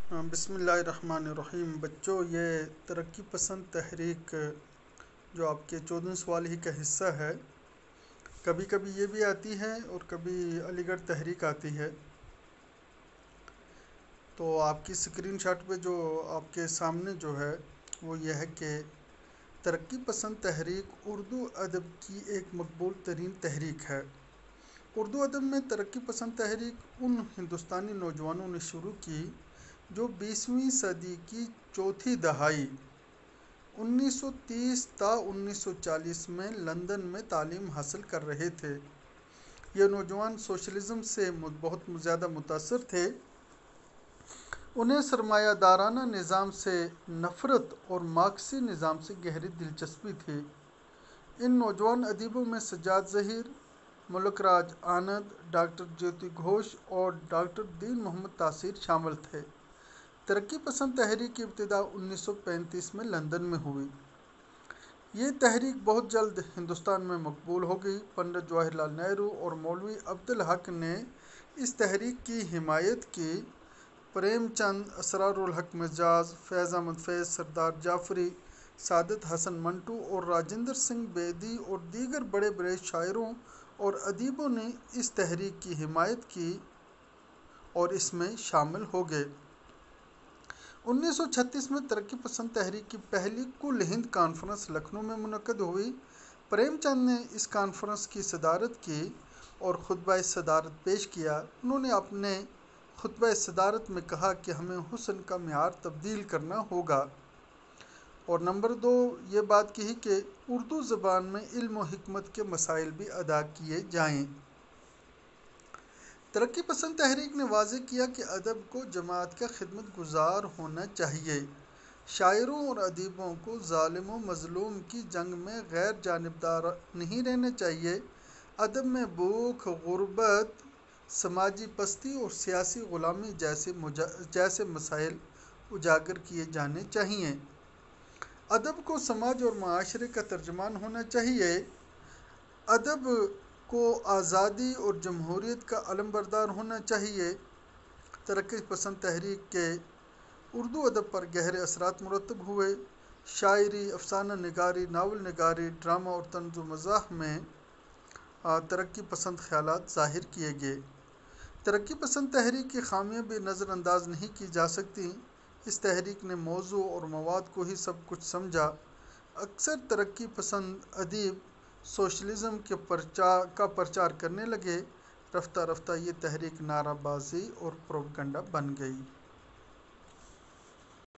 بسم اللہ الرحمن الرحیم۔ بچوں، یہ ترقی پسند تحریک جو آپ کے 14 سوال ہی کا حصہ ہے، کبھی کبھی یہ بھی آتی ہے اور کبھی علی گڑھ تحریک آتی ہے۔ تو آپ کی سکرین شاٹ پہ جو آپ کے سامنے جو ہے وہ یہ ہے کہ ترقی پسند تحریک اردو ادب کی ایک مقبول ترین تحریک ہے۔ اردو ادب میں ترقی پسند تحریک ان ہندوستانی نوجوانوں نے شروع کی جو 20ویں صدی کی چوتھی دہائی 1930 تا 1940 میں لندن میں تعلیم حاصل کر رہے تھے۔ یہ نوجوان سوشلزم سے بہت زیادہ متاثر تھے۔ انہیں سرمایہ دارانہ نظام سے نفرت اور مارکسی نظام سے گہری دلچسپی تھی۔ ان نوجوان ادیبوں میں سجاد ظہیر، ملک راج آنند، ڈاکٹر جیوتی گھوش اور ڈاکٹر دین محمد تاثیر شامل تھے۔ ترقی پسند تحریک کی ابتدا 1935 میں لندن میں ہوئی۔ یہ تحریک بہت جلد ہندوستان میں مقبول ہو گئی۔ پنڈت جواہر لال نہرو اور مولوی عبدالحق نے اس تحریک کی حمایت کی۔ پریم چند، اسرار الحق مجاز، فیض احمد فیض، سردار جعفری، سعادت حسن منٹو اور راجندر سنگھ بیدی اور دیگر بڑے بڑے شاعروں اور ادیبوں نے اس تحریک کی حمایت کی اور اس میں شامل ہو گئے۔ 1936 میں ترقی پسند تحریک کی پہلی کل ہند کانفرنس لکھنؤ میں منعقد ہوئی۔ پریم چند نے اس کانفرنس کی صدارت کی اور خطبہ صدارت پیش کیا۔ انہوں نے اپنے خطبہ صدارت میں کہا کہ ہمیں حسن کا معیار تبدیل کرنا ہوگا، اور نمبر 2 یہ بات کہی کہ اردو زبان میں علم و حکمت کے مسائل بھی ادا کیے جائیں۔ ترقی پسند تحریک نے واضح کیا کہ ادب کو جماعت کا خدمت گزار ہونا چاہیے۔ شاعروں اور ادیبوں کو ظالم و مظلوم کی جنگ میں غیر جانبدار نہیں رہنا چاہیے۔ ادب میں بھوک، غربت، سماجی پستی اور سیاسی غلامی جیسے مسائل اجاگر کیے جانے چاہئیں۔ ادب کو سماج اور معاشرے کا ترجمان ہونا چاہیے۔ ادب کو آزادی اور جمہوریت کا علمبردار ہونا چاہیے۔ ترقی پسند تحریک کے اردو ادب پر گہرے اثرات مرتب ہوئے۔ شاعری، افسانہ نگاری، ناول نگاری، ڈرامہ اور طنز و مزاح میں ترقی پسند خیالات ظاہر کیے گئے۔ ترقی پسند تحریک کی خامیاں بھی نظر انداز نہیں کی جا سکتیں۔ اس تحریک نے موضوع اور مواد کو ہی سب کچھ سمجھا۔ اکثر ترقی پسند ادیب سوشلزم کا پرچار کرنے لگے۔ رفتہ رفتہ یہ تحریک نعرہ بازی اور پروپیگنڈا بن گئی۔